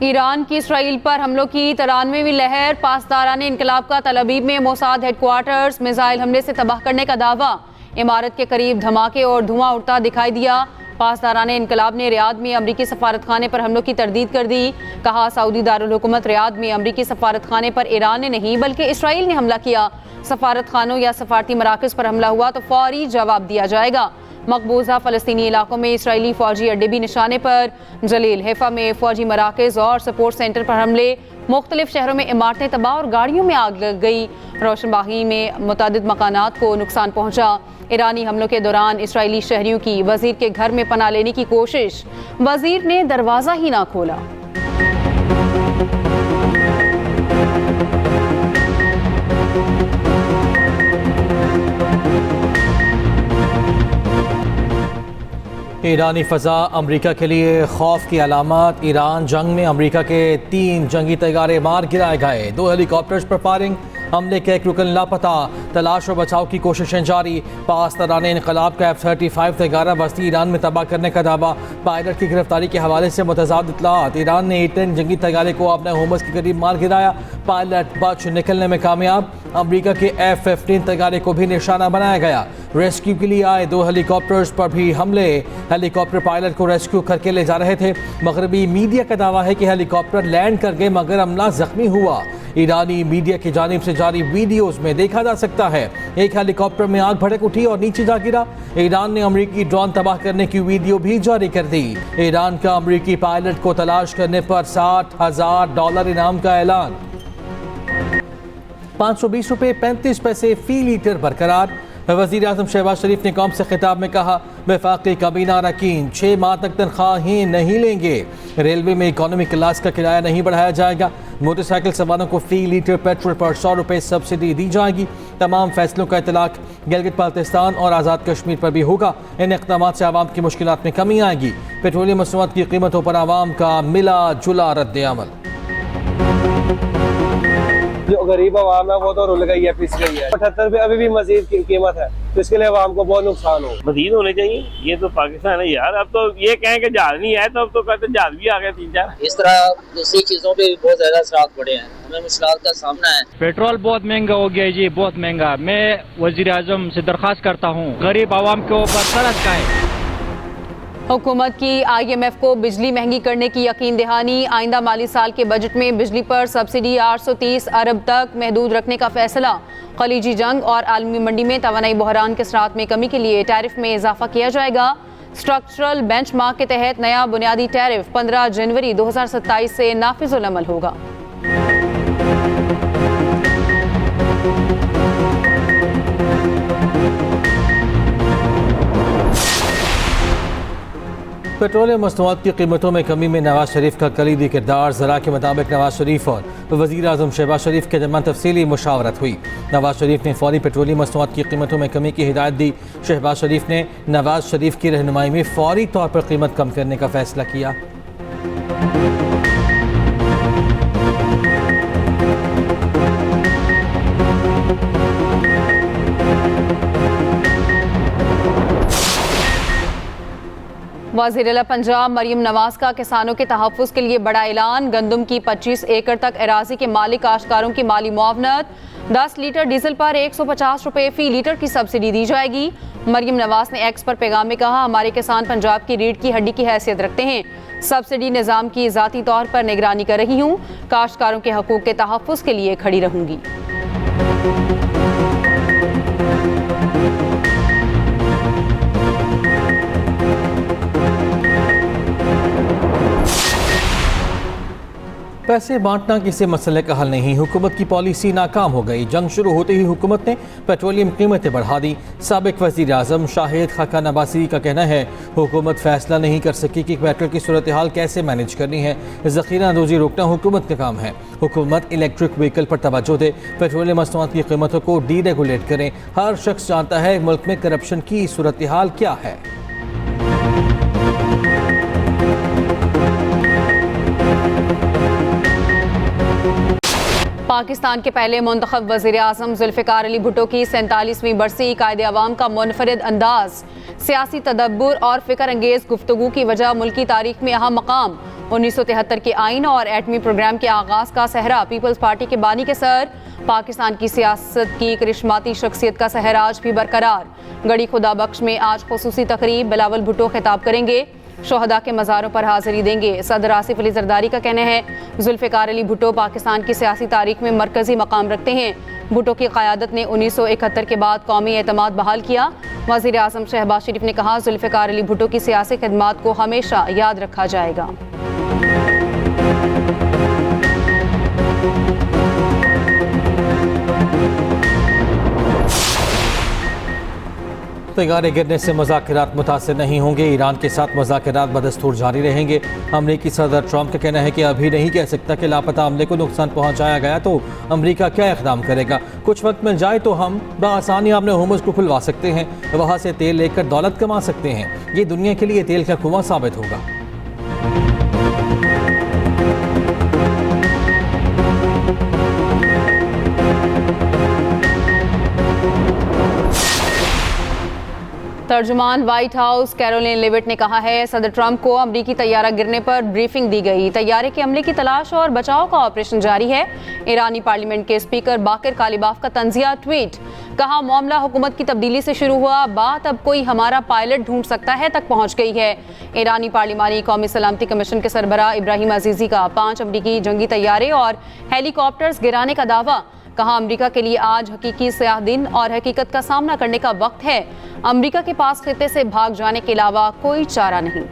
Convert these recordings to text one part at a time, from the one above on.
Iran की Israel पर हमलों की 93वीं लहर। पासदाराने इनकलाब का तल अवीव में मोसाद हेडक्वार्टर्स मिसाइल हमले से तबाह करने का दावा। इमारत के करीब धमाके और धुआं उड़ता दिखाई दिया। पासदाराने इनकलाब ने रियाद में अमरीकी सफारतखाने पर हमलों की तरदीद कर दी। कहा, सऊदी दारुल हुकूमत रियाद में अमरीकी सफारतखाने पर ईरान ने नहीं बल्कि इसराइल ने हमला किया। सफारतखानों या सफारती मराकज़ पर हमला हुआ तो फौरी जवाब दिया जाएगा। मकबूजा फ़लस्तीनी इलाकों में इसराइली फ़ौजी अड्डे भी निशाने पर। जलील हैफा में फ़ौजी मराकज़ और सपोर्ट सेंटर पर हमले। मुख्तलिफ शहरों में इमारतें तबाह और गाड़ियों में आग लग गई। रोशनबागी में मुतअद्दिद मकानात को नुकसान पहुंचा। ईरानी हमलों के दौरान इसराइली शहरियों की वज़ीर के घर में पनाह लेने की कोशिश, वज़ीर ने दरवाज़ा ही ना खोला। ईरानी फ़ज़ा अमरीका के लिए खौफ की अलामत। ईरान जंग में अमरीका के 3 जंगी तैयारे मार गिराए गए। 2 हेलीकॉप्टर्स पर फायरिंग। हमले के एक रुकन लापता। तलाश और बचाव की कोशिशें जारी। पासदाराने इनकलाब का F-35 तैयारा बस्ती ईरान में तबाह करने का दावा। पायलट की गिरफ्तारी के हवाले से मुतज़ाद इत्तलात। ईरान ने A-10 जंगी तैयारे को अपने होमस के करीब मार गिराया। पायलट बच निकलने में कामयाब। अमरीका के F-15 तैयारे को भी निशाना बनाया गया। रेस्क्यू के लिए आए 2 हेलीकॉप्टर्स पर भी हमले। हेलीकॉप्टर पायलट को रेस्क्यू करके ले जा रहे थे। मगरबी मीडिया का दावा है कि हेलीकॉप्टर लैंड कर गए मगर अमला जख्मी हुआ। ईरानी मीडिया की जानिब से जारी वीडियोस में देखा जा सकता है एक हेलीकॉप्टर में आग भड़क उठी और नीचे जा गिरा। ईरान ने अमरीकी ड्रोन तबाह करने की वीडियो भी जारी कर दी। ईरान का अमरीकी पायलट को तलाश करने पर $60,000 इनाम का ऐलान। 520 रुपये 35 पैसे फी लीटर बरकरार। वज़ीर आज़म शहबाज शरीफ ने कौम से खिताब में कहा, वफाकी काबीना अरकान 6 माह तक तनख्वाहें नहीं लेंगे। रेलवे में इकॉनमी क्लास का किराया नहीं बढ़ाया जाएगा। मोटरसाइकिल सवारों को फी लीटर पेट्रोल पर 100 रुपये सब्सिडी दी जाएगी। तमाम फैसलों का इतलाक गिलगित बाल्तिस्तान और आज़ाद कश्मीर पर भी होगा। इन इक़दाम से आवाम की मुश्किलात में कमी आएगी। पेट्रोलियम मसनूआत की कीमतों पर आवाम का मिला जुला रद्द अमल। जो गरीब आवाम है वो तो रुल गई है, पिस गई है। 78 रुपये अभी भी मजीद कीमत है, तो इसके लिए आवाम को बहुत नुकसान हो। मजीद होने चाहिए। ये तो पाकिस्तान है यार। अब तो ये कहें कि जहाज नहीं है तो अब तो कहते जहाज भी आ गए 3-4। इस तरह दूसरी चीजों पे भी बहुत ज्यादा असरात पड़े हैं। हमें मुश्किल का सामना है। पेट्रोल बहुत महंगा हो गया जी, बहुत महंगा। मैं वजीर आजम से दरख्वास्त करता हूँ गरीब आवाम के ऊपर तरस खाए। हुकूमत की IMF को बिजली महंगी करने की यकीन दहानी। आइंदा माली साल के बजट में बिजली पर सब्सिडी 830 अरब तक महदूद रखने का फैसला। खलीजी जंग और आलमी मंडी में तवानाई बहरान के असरात में कमी के लिए टैरिफ में इजाफा किया जाएगा। स्ट्रक्चरल बेंचमार्क के तहत नया बुनियादी टैरिफ 15 जनवरी 2027 से नाफिजुल अमल होगा। पेट्रोलियम मसनूआत की कीमतों में कमी में नवाज शरीफ का कलीदी किरदार। ज़रा के मुताबिक नवाज शरीफ और वज़ीर आज़म शहबाज शरीफ के दरमियान तफसीली मुशावरत हुई। नवाज शरीफ ने फौरी पेट्रोलियम मसनूआत की कीमतों में कमी की हिदायत दी। शहबाज शरीफ ने नवाज शरीफ की रहनुमाई में फौरी तौर पर कीमत कम करने का फैसला किया। वज़ीर-ए-आला पंजाब मरियम नवाज का किसानों के तहफ़्फ़ुज़ के लिए बड़ा ऐलान। गंदम की 25 एकड़ तक एराज़ी के मालिक काश्तकारों की माली मुआवनत। 10 लीटर डीजल पर 150 रुपये फ़ी लीटर की सब्सिडी दी जाएगी। मरियम नवाज ने एक्स पर पैगाम में कहा, हमारे किसान पंजाब की रीढ़ की हड्डी की हैसियत रखते हैं। सब्सिडी निज़ाम की ज़ाती तौर पर निगरानी कर रही हूँ। काश्तकारों के हकूक़ के तहफ़्फ़ुज़ के लिए खड़ी रहूँगी। पैसे बांटना किसी मसले का हल नहीं। हुकूमत की पॉलिसी नाकाम हो गई। जंग शुरू होते ही हुकूमत ने पेट्रोलियम कीमतें बढ़ा दी। साबिक वज़ीर आज़म शाहिद खाकान अब्बासी का कहना है, हुकूमत फैसला नहीं कर सकी कि पेट्रोल की सूरत हाल कैसे मैनेज करनी है। ज़ख़ीरा अंदोज़ी रोकना हुकूमत का काम है। हुकूमत इलेक्ट्रिक व्हीकल पर तवज्जो दे, पेट्रोलियम मसनूआत की कीमतों को डीरेगुलेट करें। हर शख्स जानता है मुल्क में करप्शन की सूरत हाल क्या है। पाकिस्तान के पहले मुंतखब वज़ीर आज़म ज़ुल्फ़िकार अली भुट्टो की 47वीं बरसी। कायदे अवाम का मुनफरिद अंदाज, सियासी तदब्बुर और फ़िक्र अंगेज़ गुफ्तगू की वजह मुल्की तारीख में अहम मकाम। 1973 के आइन और एटमी प्रोग्राम के आगाज का सहरा पीपल्स पार्टी के बानी के सर, पाकिस्तान की सियासत की करिश्माती शख्सियत का सहरा आज भी बरकरार। गड़ी खुदा बख्श में आज खुसूसी तकरीब, बिलावल भुट्टो खिताब करेंगे, शोहदा के मज़ारों पर हाजिरी देंगे। सदर आसिफ अली जरदारी का कहना है जुल्फ़िकार अली भुट्टो पाकिस्तान की सियासी तारीख में मरकजी मकाम रखते हैं। भुट्टो की क़यादत ने 1971 के बाद कौमी एतमाद बहाल किया। वज़ीर आज़म शहबाज शरीफ ने कहा जुल्फ़िकार अली भुट्टो की सियासी खिदमात को हमेशा याद रखा जाएगा। तैयारे गिरने से मुज़ाकरात मुतासिर नहीं होंगे, ईरान के साथ मुज़ाकरात बदस्तूर जारी रहेंगे। अमरीकी सदर ट्रंप का कहना है कि अभी नहीं कह सकता कि लापता अमले को नुकसान पहुंचाया गया तो अमरीका क्या इक़दाम करेगा। कुछ वक्त मिल जाए तो हम बआसानी अपने होमस को खुलवा सकते हैं, वहाँ से तेल लेकर दौलत कमा सकते हैं। ये दुनिया के लिए तेल का कुआं साबित होगा। तर्जुमान व्हाइट हाउस कैरोलिन लेविट ने कहा है सदर ट्रंप को अमरीकी तैयारा गिरने पर ब्रीफिंग दी गई। तैयारे के अमले की तलाश और बचाव का ऑपरेशन जारी है। ईरानी पार्लियामेंट के स्पीकर बाकिर कालिबाफ का तंजिया ट्वीट, कहा मामला हुकूमत की तब्दीली से शुरू हुआ, बात अब कोई हमारा पायलट ढूंढ सकता है तक पहुंच गई है। ईरानी पार्लिमानी कौमी सलामती कमीशन के सरबराह इब्राहिम अजीजी का 5 अमरीकी जंगी तैयारे और हेलीकॉप्टर्स गिराने का दावा। कहा अमरीका के लिए आज हकीकी स्याह दिन और हकीकत का सामना करने का वक्त है। अमरीका के पास खित्ते से भाग जाने के अलावा कोई चारा नहीं।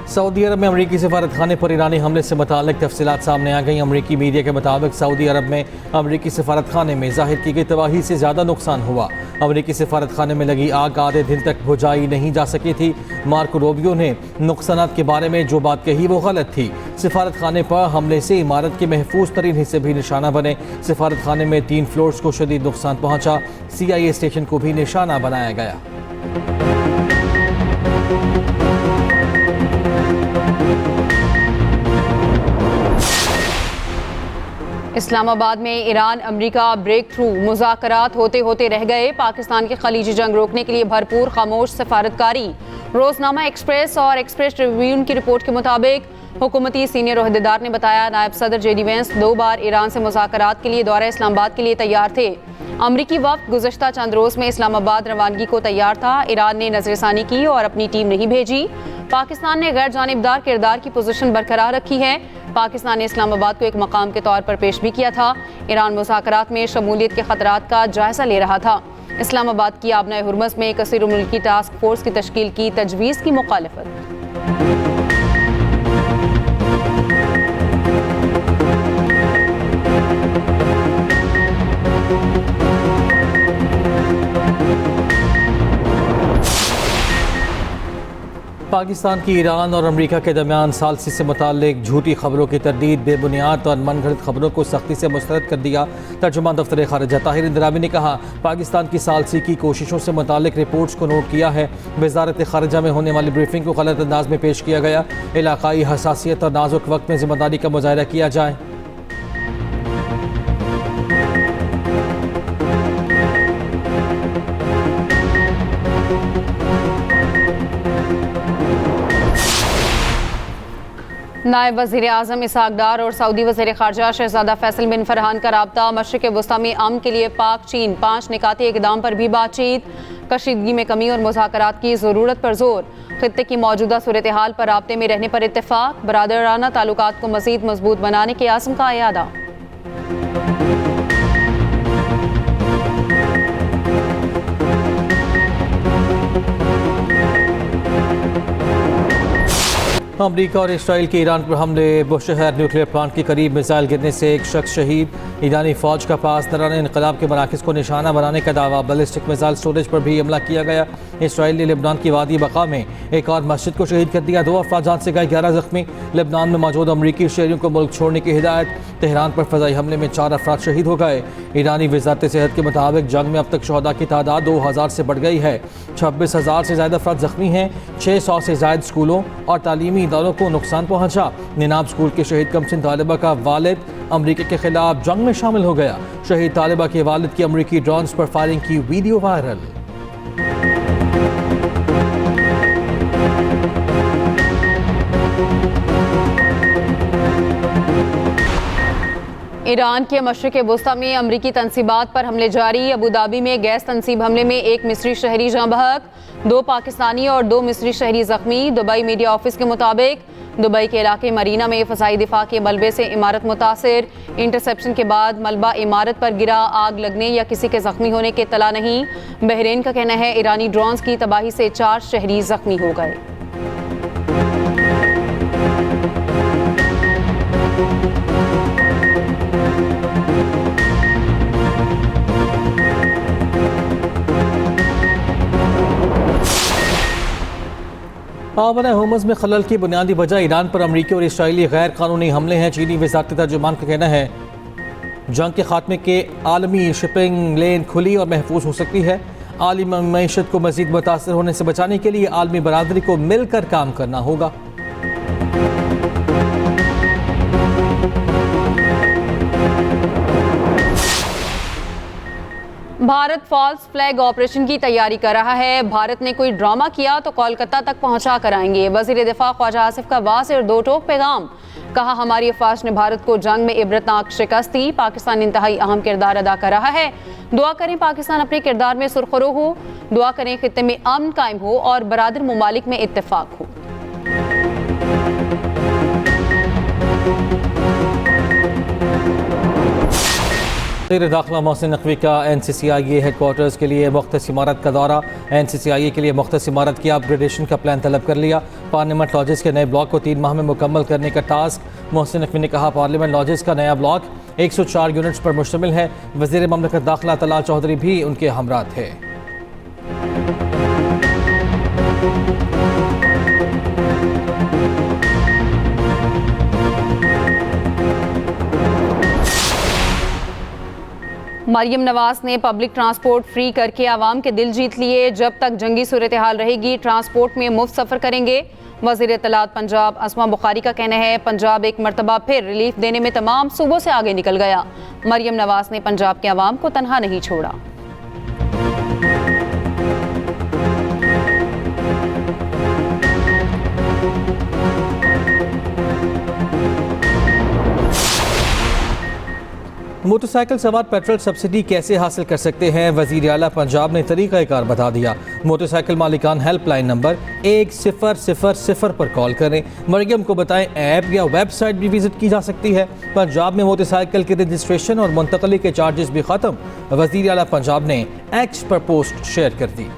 सऊदी अरब में अमरीकी सफारत खाने पर ईरानी हमले से मुताल्लिक तफसीलात सामने आ गई। अमरीकी मीडिया के मुताबिक सऊदी अरब में अमरीकी सफारत खाने में जाहिर की गई तबाही से ज़्यादा नुकसान हुआ। अमरीकी सफारत खाने में लगी आग आधे दिन तक बुझाई नहीं जा सकी थी। मार्को रूबियो ने नुकसानात के बारे में जो बात कही वो गलत थी। सफारत खाने पर हमले से इमारत के महफूज तरीन हिस्से भी निशाना बने। सफारत खाने में 3 फ्लोर्स को शदीद नुकसान पहुंचा। CIA स्टेशन को भी निशाना बनाया गया। इस्लामाबाद में ईरान अमरीका ब्रेक थ्रू मुज़ाकरात होते होते रह गए। पाकिस्तान की खलीजी जंग रोकने के लिए भरपूर खामोश सफारतकारी। रोजनामा एक्सप्रेस और एक्सप्रेस ट्रिब्यून की रिपोर्ट के मुताबिक हुकूमती सीनियर ओहदेदार ने बताया नायब सदर JD वेंस 2 बार ईरान से मुज़ाकरात के लिए दौरा इस्लामाबाद के लिए तैयार थे। अमरीकी वफ्द गुज़श्ता चंद रोज़ में इस्लामाबाद रवानगी को तैयार था। ईरान ने नजरसानी की और अपनी टीम नहीं भेजी। पाकिस्तान ने गैर जानिबदार किरदार की पोजीशन बरकरार रखी है। पाकिस्तान ने इस्लामाबाद को एक मकाम के तौर पर पेश भी किया था। ईरान मुज़ाकरात में शमूलियत के खतरात का जायजा ले रहा था। इस्लामाबाद की आबना हुर्मस में कसीर मुल्की टास्क फोर्स की तश्कील की तजवीज़ की मुखालिफत। पाकिस्तान की ईरान और अमरीका के दरमियान सालसी से मुताल्लिक झूठी खबरों की तरदीद, बेबुनियाद और मनगढ़ंत खबरों को सख्ती से मुस्तरद कर दिया। तर्जुमान दफ्तर खारिजा ताहिर इंदिरामी ने कहा पाकिस्तान की सालसी की कोशिशों से मुताल्लिक रिपोर्ट्स को नोट किया है। वजारत खारिजा में होने वाली ब्रीफिंग को गलत अंदाज में पेश किया गया। इलाकाई हसासियत और नाजुक वक्त में जिम्मेदारी का मुजाहरा किया जाए। नायब वज़ीर आज़म इसहाक डार और सऊदी वज़ीर ख़ारजा शहज़ादा फैसल बिन फरहान का राब्ता। मशरिक़ वस्ता में अमन के लिए पाक चीन 5 निकाती इक़दाम पर भी बातचीत। कशीदगी में कमी और मुज़ाकरात की ज़रूरत पर जोर। ख़ित्ते की मौजूदा सूरत हाल पर राब्ते में रहने पर इत्तेफ़ाक़। बरादराना ताल्लुकात को मज़ीद मजबूत बनाने के आज़म का इयादा। अमरीका और इसराइल के ईरान पर हमले, बुशहर न्यूक्लियर प्लांट के करीब मिसाइल गिरने से एक शख्स शहीद। ईरानी फौज का पास दौरान इनकलाब के मराकज़ को निशाना बनाने का दावा। बैलिस्टिक मिसाइल स्टोरेज पर भी हमला किया गया। इसराइल ने लेबनान की वादी बका में एक और मस्जिद को शहीद कर दिया। 2 अफराद जान से गए, 11 जख्मी। लेबनान में मौजूद अमरीकी शहरियों को मुल्क छोड़ने की हिदायत। तेहरान पर फ़ज़ाई हमले में 4 अफराद शहीद हो गए। ईरानी वज़ारत सेहत के मुताबिक जंग में अब तक शहदा की तादाद 2000 से बढ़ गई है। 26,000 से ज़्यादा अफराद जख्मी हैं। 600 से ज़ायद स्कूलों और तालीमी इदारों को नुकसान पहुंचा। निनाब स्कूल के शहीद कमसिन तालिबा का वालिद अमरीका के खिलाफ जंग में शामिल हो गया। शहीद तालिबा के वालिद की अमरीकी ड्रोन्स पर फायरिंग की वीडियो वायरल। ईरान के मशरिक़ वुस्ता में अमरीकी तनसीबात पर हमले जारी। अबू धाबी में गैस तनसीब हमले में एक मिस्री शहरी जाँ बहक, 2 पाकिस्तानी और 2 मिस्री शहरी जख्मी। दुबई मीडिया ऑफिस के मुताबिक दुबई के इलाके मरीना में फ़ज़ाई दिफा के मलबे से इमारत मुतासिर। इंटरसेप्शन के बाद मलबा इमारत पर गिरा, आग लगने या किसी के जख्मी होने की इत्तला नहीं। बहरीन का कहना है ईरानी ड्रोन्स की तबाही से 4 शहरी जख्मी हो गए। आमना होमस में खलल की बुनियादी वजह ईरान पर अमरीकी और इसराइली गैर कानूनी हमले हैं। चीनी वज़ारती तर्जुमान का कहना है जंग के खात्मे के आलमी शिपिंग लेन खुली और महफूज हो सकती है। आलमी मईशत को मज़ीद मुतासर होने से बचाने के लिए आलमी बरादरी को मिलकर काम करना होगा। भारत फॉल्स फ्लैग ऑपरेशन की तैयारी कर रहा है। भारत ने कोई ड्रामा किया तो कोलकाता तक पहुंचा कर आएंगे। वज़ीर दिफा ख्वाजा आसिफ का वाज़ेह और 2 टोक पैगाम। कहा हमारी अफवाज ने भारत को जंग में इबरतनाक शिकस्त दी। पाकिस्तान इंतहाई अहम किरदार अदा कर रहा है। दुआ करें पाकिस्तान अपने किरदार में सुरखरू हो। दुआ करें खित्ते में अमन कायम हो और बरादर ममालिक में इत्तेफाक हो। वज़ीर दाखिला मोहसिन नकवी का NCCIA हेडक्वार्टर्स के लिए मुख्तस इमारत का दौरा। NCCIA के लिए मुख्तस इमारत की अपग्रेडेशन का प्लान तलब कर लिया। पार्लियामेंट लॉजेस के नए ब्लॉक को 3 माह में मुकम्मल करने का टास्क। मोहसिन नकवी ने कहा पार्लियामेंट लॉजेस का नया ब्लॉक 104 यूनिट्स पर मुश्तमिल है। वज़ीर ममलकत दाखिला तलाल चौधरी भी उनके हमरा थे। मरियम नवाज ने पब्लिक ट्रांसपोर्ट फ्री करके आवाम के दिल जीत लिए। जब तक जंगी सूरत हाल रहेगी ट्रांसपोर्ट में मुफ्त सफ़र करेंगे। वज़ीर इत्तलात पंजाब अस्मा बुखारी का कहना है पंजाब एक मरतबा फिर रिलीफ देने में तमाम सूबों से आगे निकल गया। मरियम नवाज ने पंजाब के आवाम को तनहा नहीं छोड़ा। मोटरसाइकिल सवार पेट्रोल सब्सिडी कैसे हासिल कर सकते हैं? वज़ीर आला पंजाब ने तरीक़ाकार बता दिया। मोटरसाइकिल मालिकान हेल्पलाइन नंबर 1000 पर कॉल करें। मरियम को बताएं ऐप या वेबसाइट भी विजिट की जा सकती है। पंजाब में मोटरसाइकिल के रजिस्ट्रेशन और मुंतकली के चार्जेस भी ख़त्म। वज़ीर आला पंजाब ने एक्स पर पोस्ट शेयर कर दी।